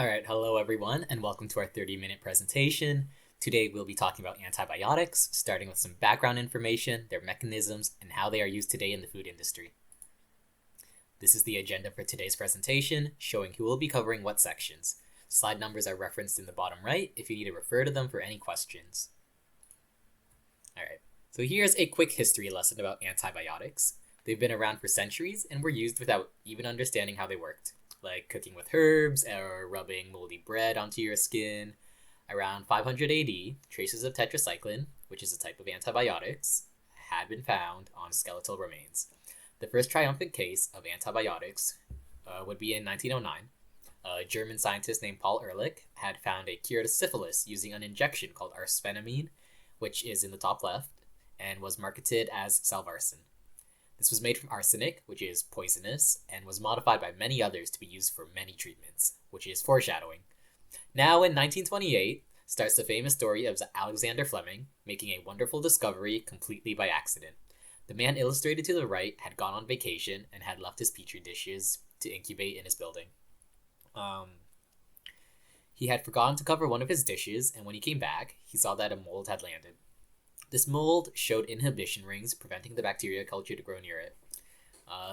Alright, hello everyone, and welcome to our 30-minute presentation. Today we'll be talking about antibiotics, starting with some background information, their mechanisms, and how they are used today in the food industry. This is the agenda for today's presentation, showing who will be covering what sections. Slide numbers are referenced in the bottom right if you need to refer to them for any questions. Alright, so here's a quick history lesson about antibiotics. They've been around for centuries and were used without even understanding how they worked, like cooking with herbs or rubbing moldy bread onto your skin. Around 500 AD, traces of tetracycline, which is a type of antibiotics, had been found on skeletal remains. The first triumphant case of antibiotics would be in 1909. A German scientist named Paul Ehrlich had found a cure to syphilis using an injection called arsphenamine, which is in the top left, and was marketed as salvarsan. This was made from arsenic, which is poisonous, and was modified by many others to be used for many treatments, which is foreshadowing. Now in 1928 starts the famous story of Alexander Fleming making a wonderful discovery completely by accident. The man illustrated to the right had gone on vacation and had left his petri dishes to incubate in his building. He had forgotten to cover one of his dishes, and when he came back, he saw that a mold had landed. This mold showed inhibition rings preventing the bacteria culture to grow near it.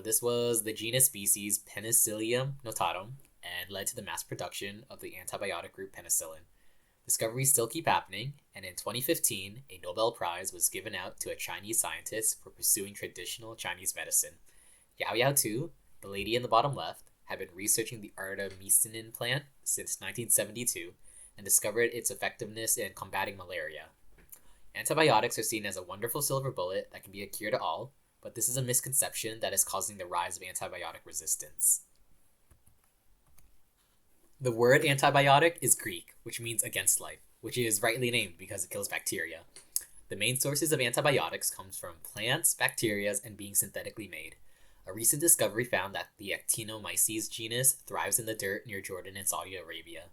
This was the genus species Penicillium notatum and led to the mass production of the antibiotic group penicillin. Discoveries still keep happening, and in 2015, a Nobel Prize was given out to a Chinese scientist for pursuing traditional Chinese medicine. Yao Tu, the lady in the bottom left, had been researching the artemisinin plant since 1972 and discovered its effectiveness in combating malaria. Antibiotics are seen as a wonderful silver bullet that can be a cure to all, but this is a misconception that is causing the rise of antibiotic resistance. The word antibiotic is Greek, which means against life, which is rightly named because it kills bacteria. The main sources of antibiotics comes from plants, bacteria, and being synthetically made. A recent discovery found that the Actinomyces genus thrives in the dirt near Jordan and Saudi Arabia.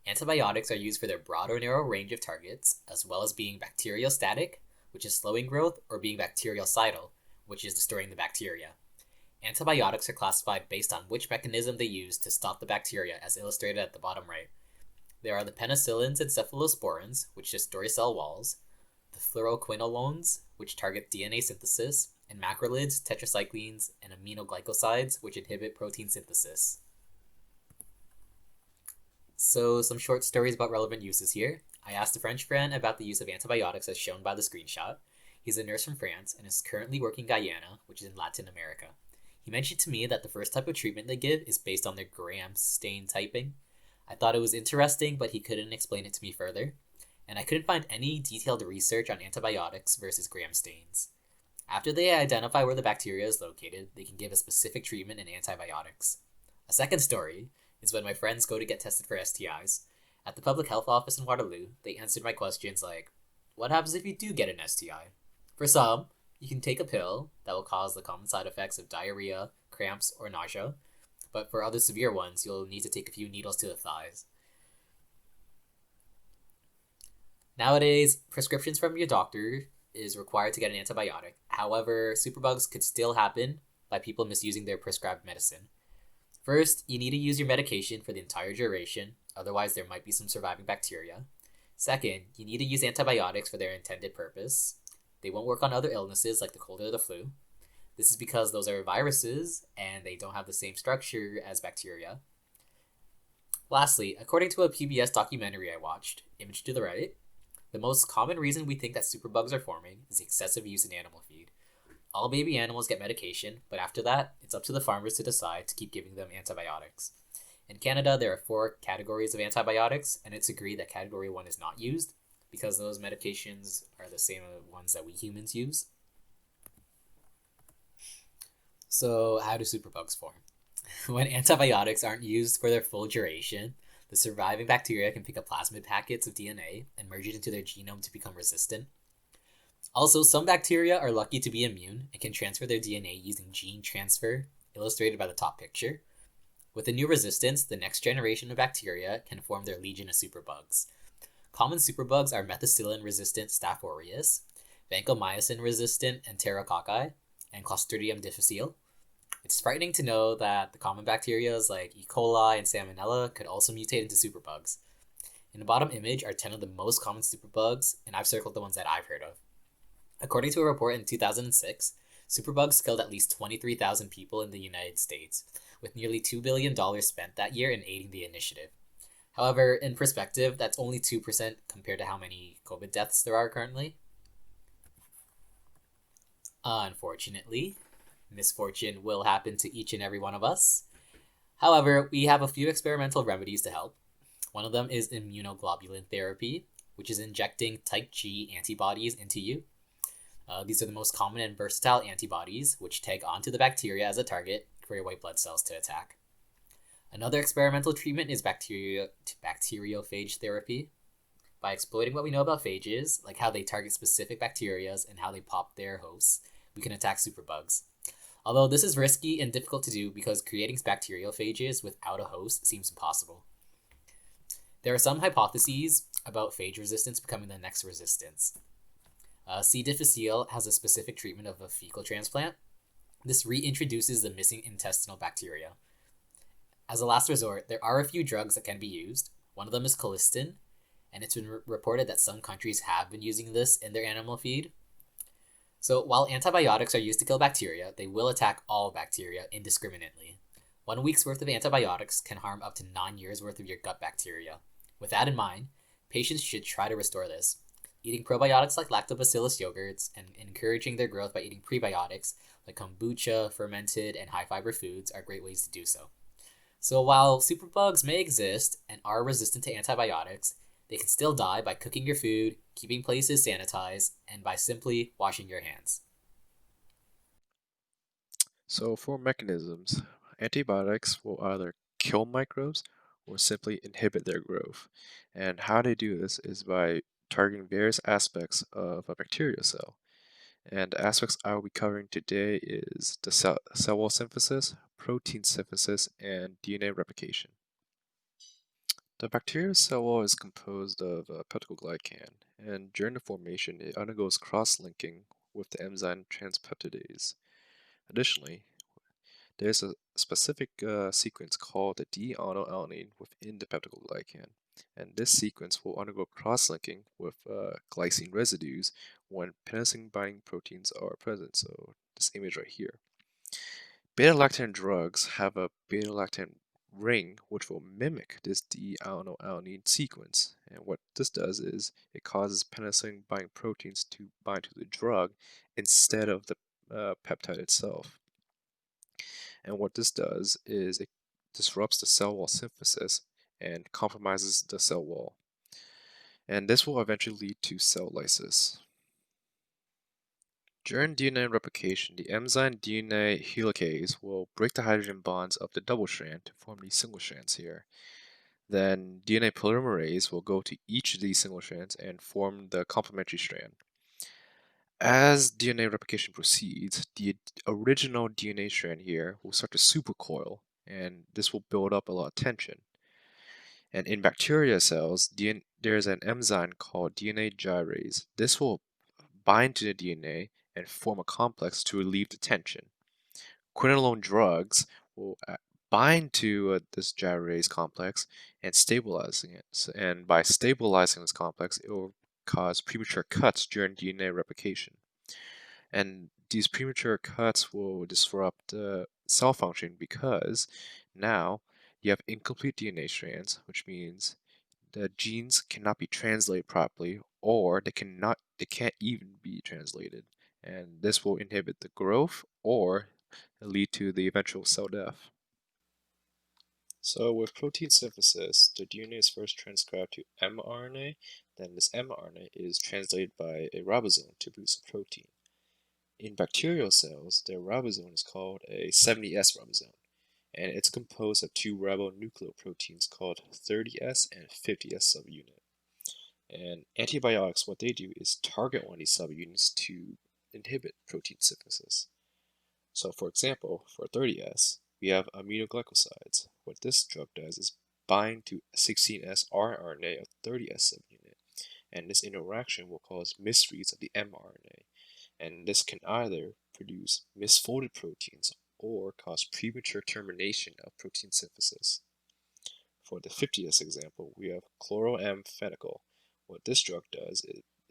Antibiotics are used for their broad or narrow range of targets, as well as being bacteriostatic, which is slowing growth, or being bactericidal, which is destroying the bacteria. Antibiotics are classified based on which mechanism they use to stop the bacteria, as illustrated at the bottom right. There are the penicillins and cephalosporins, which destroy cell walls, the fluoroquinolones, which target DNA synthesis, and macrolides, tetracyclines, and aminoglycosides, which inhibit protein synthesis. So some short stories about relevant uses here. I asked a French friend about the use of antibiotics as shown by the screenshot. He's a nurse from France and is currently working in Guyana, which is in Latin America. He mentioned to me that the first type of treatment they give is based on their gram stain typing. I thought it was interesting, but he couldn't explain it to me further, and I couldn't find any detailed research on antibiotics versus gram stains. After they identify where the bacteria is located, they can give a specific treatment in antibiotics. A second story is when my friends go to get tested for STIs. At the public health office in Waterloo, they answered my questions like, what happens if you do get an STI? For some, you can take a pill that will cause the common side effects of diarrhea, cramps, or nausea, but for other severe ones, you'll need to take a few needles to the thighs. Nowadays, prescriptions from your doctor is required to get an antibiotic. However, superbugs could still happen by people misusing their prescribed medicine. First, you need to use your medication for the entire duration, otherwise there might be some surviving bacteria. Second, you need to use antibiotics for their intended purpose. They won't work on other illnesses like the cold or the flu. This is because those are viruses and they don't have the same structure as bacteria. Lastly, according to a PBS documentary I watched, image to the right, the most common reason we think that superbugs are forming is the excessive use in animal feed. All baby animals get medication, but after that, it's up to the farmers to decide to keep giving them antibiotics. In Canada, there are 4 categories of antibiotics, and it's agreed that category 1 is not used because those medications are the same ones that we humans use. So how do superbugs form? When antibiotics aren't used for their full duration, the surviving bacteria can pick up plasmid packets of DNA and merge it into their genome to become resistant. Also, some bacteria are lucky to be immune and can transfer their DNA using gene transfer, illustrated by the top picture. With a new resistance, the next generation of bacteria can form their legion of superbugs. Common superbugs are methicillin-resistant Staph aureus, vancomycin-resistant Enterococci, and Clostridium difficile. It's frightening to know that the common bacteria like E. coli and Salmonella could also mutate into superbugs. In the bottom image are 10 of the most common superbugs, and I've circled the ones that I've heard of. According to a report in 2006, superbugs killed at least 23,000 people in the United States, with nearly $2 billion spent that year in aiding the initiative. However, in perspective, that's only 2% compared to how many COVID deaths there are currently. Unfortunately, misfortune will happen to each and every one of us. However, we have a few experimental remedies to help. One of them is immunoglobulin therapy, which is injecting type G antibodies into you. These are the most common and versatile antibodies, which tag onto the bacteria as a target for your white blood cells to attack. Another experimental treatment is bacteriophage therapy. By exploiting what we know about phages, like how they target specific bacteria and how they pop their hosts, we can attack superbugs. Although this is risky and difficult to do because creating bacteriophages without a host seems impossible. There are some hypotheses about phage resistance becoming the next resistance. C. difficile has a specific treatment of a fecal transplant. This reintroduces the missing intestinal bacteria. As a last resort, there are a few drugs that can be used. One of them is colistin, and it's been reported that some countries have been using this in their animal feed. So while antibiotics are used to kill bacteria, they will attack all bacteria indiscriminately. 1 week's worth of antibiotics can harm up to 9 years worth of your gut bacteria. With that in mind, patients should try to restore this. Eating probiotics like lactobacillus yogurts and encouraging their growth by eating prebiotics like kombucha, fermented, and high-fiber foods are great ways to do so. So while superbugs may exist and are resistant to antibiotics, they can still die by cooking your food, keeping places sanitized, and by simply washing your hands. So for mechanisms, antibiotics will either kill microbes or simply inhibit their growth. And how they do this is by targeting various aspects of a bacterial cell. And the aspects I will be covering today is the cell wall synthesis, protein synthesis, and DNA replication. The bacterial cell wall is composed of peptidoglycan, and during the formation, it undergoes cross-linking with the enzyme transpeptidase. Additionally, there's a specific sequence called the D-onoalanine within the peptidoglycan, and this sequence will undergo cross-linking with glycine residues when penicillin-binding proteins are present, so this image right here. Beta-lactam drugs have a beta-lactam ring which will mimic this D-onoalanine sequence, and what this does is it causes penicillin-binding proteins to bind to the drug instead of the peptide itself. And what this does is it disrupts the cell wall synthesis and compromises the cell wall. And this will eventually lead to cell lysis. During DNA replication, the enzyme DNA helicase will break the hydrogen bonds of the double strand to form these single strands here. Then DNA polymerase will go to each of these single strands and form the complementary strand. As DNA replication proceeds, the original DNA strand here will start to supercoil, and this will build up a lot of tension. And in bacteria cells, there's an enzyme called DNA gyrase. This will bind to the DNA and form a complex to relieve the tension. Quinolone drugs will bind to this gyrase complex and stabilizing it. And by stabilizing this complex, it will cause premature cuts during DNA replication. And these premature cuts will disrupt cell function because now you have incomplete DNA strands, which means the genes cannot be translated properly, or they can't even be translated. And this will inhibit the growth or lead to the eventual cell death. So with protein synthesis, the DNA is first transcribed to mRNA, then this mRNA is translated by a ribosome to produce a protein. In bacterial cells, their ribosome is called a 70S ribosome, and it's composed of two ribonucleoproteins called 30S and 50S subunit. And antibiotics, what they do is target one of these subunits to inhibit protein synthesis. So for example, for 30S, we have aminoglycosides. What this drug does is bind to 16S rRNA of 30S subunit, and this interaction will cause misreads of the mRNA, and this can either produce misfolded proteins or cause premature termination of protein synthesis. For the 50S example, we have chloroamphenicol. What this drug does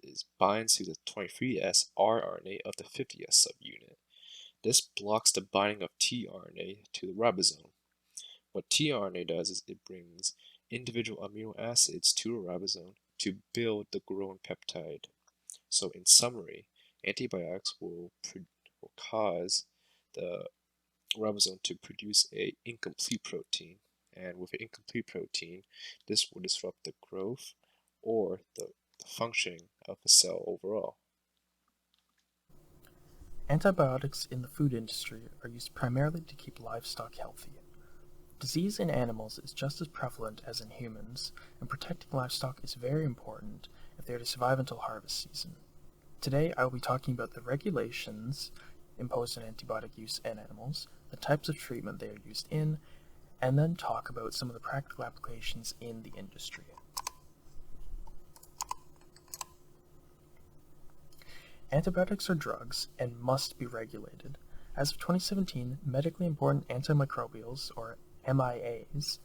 is binds to the 23S rRNA of the 50S subunit. This blocks the binding of tRNA to the ribosome. What tRNA does is it brings individual amino acids to the ribosome to build the growing peptide. So in summary, antibiotics will cause the ribosome to produce a incomplete protein, and with an incomplete protein, this will disrupt the growth or the functioning of a cell overall. Antibiotics in the food industry are used primarily to keep livestock healthy. Disease in animals is just as prevalent as in humans, and protecting livestock is very important if they are to survive until harvest season. Today, I will be talking about the regulations imposed on antibiotic use in animals, the types of treatment they are used in, and then talk about some of the practical applications in the industry. Antibiotics are drugs and must be regulated. As of 2017, medically important antimicrobials, or MIAs,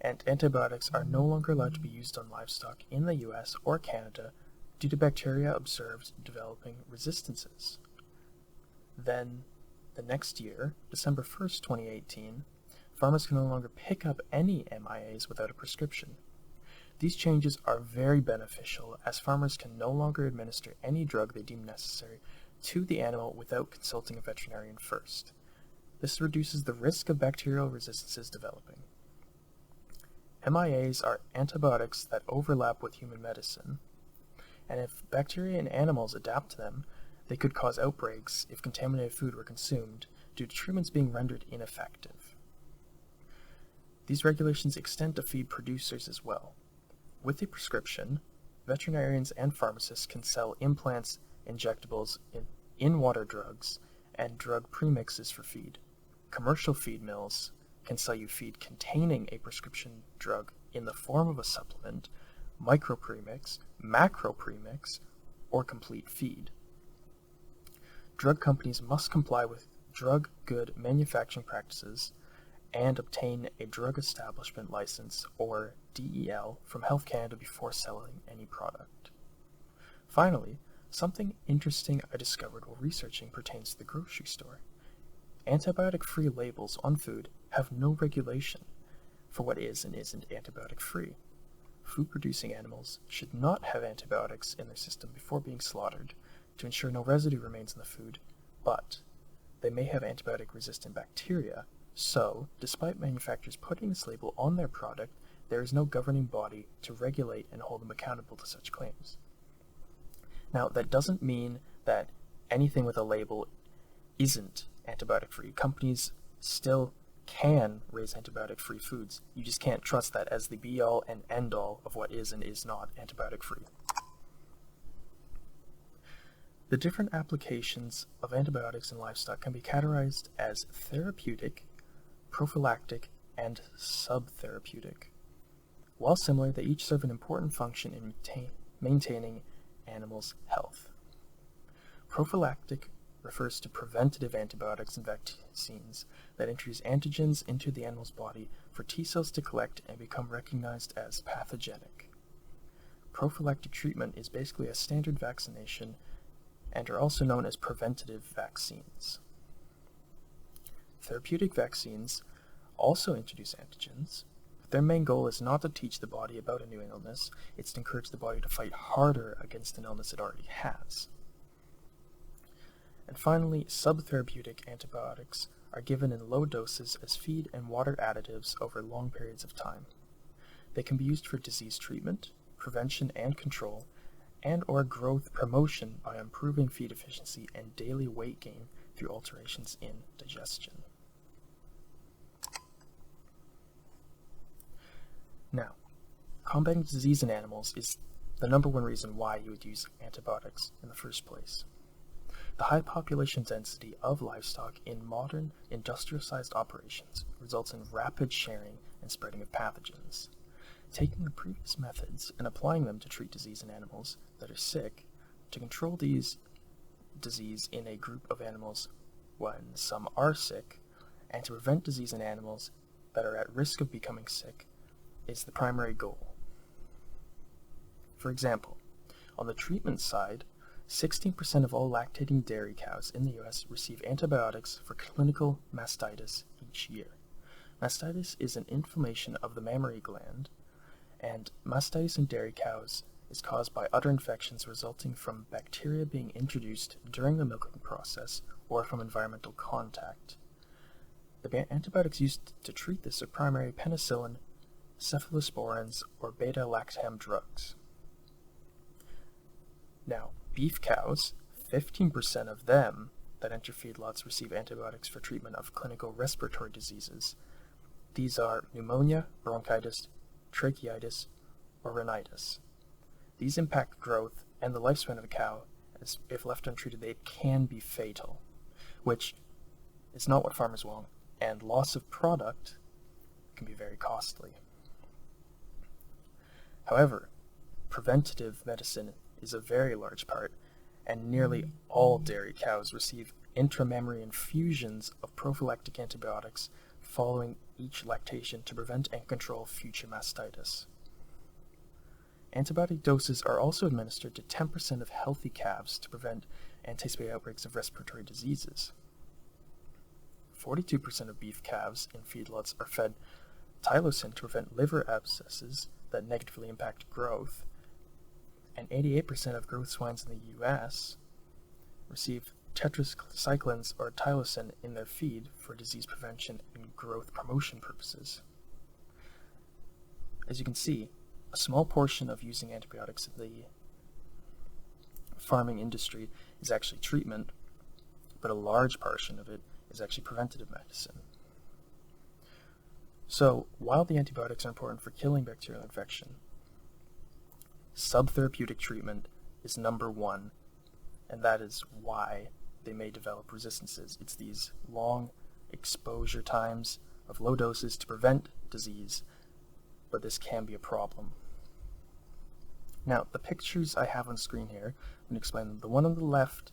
and antibiotics are no longer allowed to be used on livestock in the US or Canada due to bacteria observed developing resistances. Then, the next year, December 1st, 2018, farmers can no longer pick up any MIAs without a prescription. These changes are very beneficial, as farmers can no longer administer any drug they deem necessary to the animal without consulting a veterinarian first. This reduces the risk of bacterial resistances developing. MIAs are antibiotics that overlap with human medicine, and if bacteria in animals adapt to them, they could cause outbreaks if contaminated food were consumed due to treatments being rendered ineffective. These regulations extend to feed producers as well. With a prescription, veterinarians and pharmacists can sell implants, injectables, in-water drugs, and drug premixes for feed. Commercial feed mills can sell you feed containing a prescription drug in the form of a supplement, micropremix, macropremix, or complete feed. Drug companies must comply with drug good manufacturing practices and obtain a Drug Establishment License, or DEL, from Health Canada before selling any product. Finally, something interesting I discovered while researching pertains to the grocery store. Antibiotic-free labels on food have no regulation for what is and isn't antibiotic-free. Food-producing animals should not have antibiotics in their system before being slaughtered to ensure no residue remains in the food, but they may have antibiotic-resistant bacteria. So, despite manufacturers putting this label on their product, there is no governing body to regulate and hold them accountable to such claims. Now, that doesn't mean that anything with a label isn't antibiotic-free. Companies still can raise antibiotic-free foods. You just can't trust that as the be-all and end-all of what is and is not antibiotic-free. The different applications of antibiotics in livestock can be categorized as therapeutic, prophylactic, and subtherapeutic. While similar, they each serve an important function in maintaining animals' health. Prophylactic refers to preventative antibiotics and vaccines that introduce antigens into the animal's body for T cells to collect and become recognized as pathogenic. Prophylactic treatment is basically a standard vaccination and are also known as preventative vaccines. Therapeutic vaccines also introduce antigens, but their main goal is not to teach the body about a new illness, it's to encourage the body to fight harder against an illness it already has. And finally, subtherapeutic antibiotics are given in low doses as feed and water additives over long periods of time. They can be used for disease treatment, prevention and control, and or growth promotion by improving feed efficiency and daily weight gain through alterations in digestion. Now, combating disease in animals is the number one reason why you would use antibiotics in the first place. The high population density of livestock in modern industrial-sized operations results in rapid sharing and spreading of pathogens. Taking the previous methods and applying them to treat disease in animals that are sick to control these disease in a group of animals when some are sick, and to prevent disease in animals that are at risk of becoming sick is the primary goal. For example, on the treatment side, 16% of all lactating dairy cows in the US receive antibiotics for clinical mastitis each year. Mastitis is an inflammation of the mammary gland, and mastitis in dairy cows is caused by udder infections resulting from bacteria being introduced during the milking process or from environmental contact. The antibiotics used to treat this are primarily penicillin, cephalosporins, or beta-lactam drugs. Now, beef cows, 15% of them that enter feedlots receive antibiotics for treatment of clinical respiratory diseases. These are pneumonia, bronchitis, tracheitis, or rhinitis. These impact growth and the lifespan of a cow, as if left untreated, they can be fatal, which is not what farmers want, and loss of product can be very costly. However, preventative medicine is a very large part, and nearly all dairy cows receive intramammary infusions of prophylactic antibiotics following each lactation to prevent and control future mastitis. Antibiotic doses are also administered to 10% of healthy calves to prevent and anticipate outbreaks of respiratory diseases. 42% of beef calves in feedlots are fed tylosin to prevent liver abscesses that negatively impact growth, and 88% of growth swines in the US receive tetracyclines or tylosin in their feed for disease prevention and growth promotion purposes. As you can see, a small portion of using antibiotics in the farming industry is actually treatment, but a large portion of it is actually preventative medicine. So, while the antibiotics are important for killing bacterial infection, subtherapeutic treatment is number one, and that is why they may develop resistances. It's these long exposure times of low doses to prevent disease, but this can be a problem. Now, the pictures I have on screen here, I'm going to explain them. The one on the left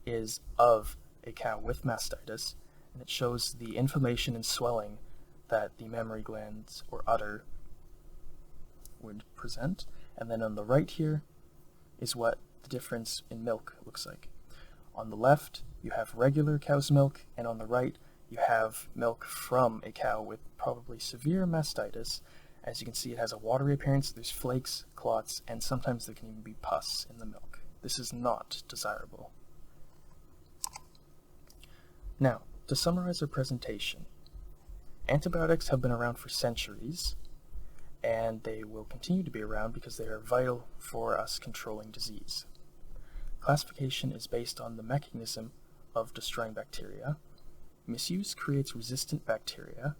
is of a cow with mastitis, and it shows the inflammation and swelling that the mammary glands or udder would present. And then on the right here is what the difference in milk looks like. On the left, you have regular cow's milk, and on the right, you have milk from a cow with probably severe mastitis. As you can see, it has a watery appearance, there's flakes, clots, and sometimes there can even be pus in the milk. This is not desirable. Now, to summarize our presentation, antibiotics have been around for centuries, and they will continue to be around because they are vital for us controlling disease. Classification is based on the mechanism of destroying bacteria. Misuse creates resistant bacteria.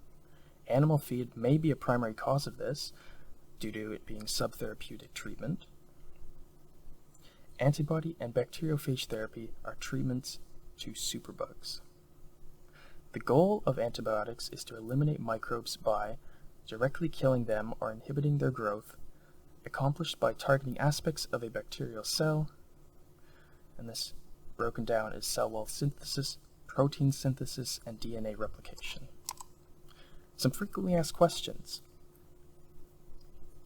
Animal feed may be a primary cause of this, due to it being subtherapeutic treatment. Antibody and bacteriophage therapy are treatments to superbugs. The goal of antibiotics is to eliminate microbes by directly killing them or inhibiting their growth, accomplished by targeting aspects of a bacterial cell, and this broken down is cell wall synthesis, protein synthesis, and DNA replication. Some frequently asked questions.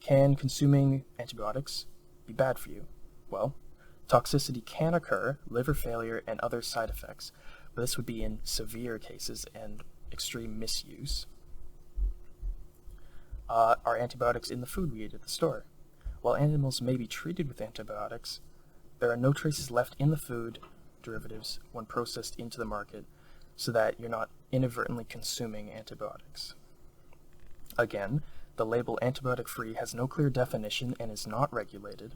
Can consuming antibiotics be bad for you? Well, toxicity can occur, liver failure, and other side effects, but this would be in severe cases and extreme misuse. Are antibiotics in the food we eat at the store? While animals may be treated with antibiotics, there are no traces left in the food derivatives when processed into the market, so that you're not inadvertently consuming antibiotics. Again, the label antibiotic-free has no clear definition and is not regulated.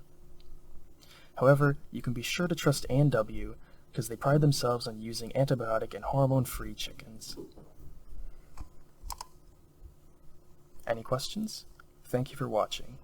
However, you can be sure to trust A&W because they pride themselves on using antibiotic and hormone-free chickens. Any questions? Thank you for watching.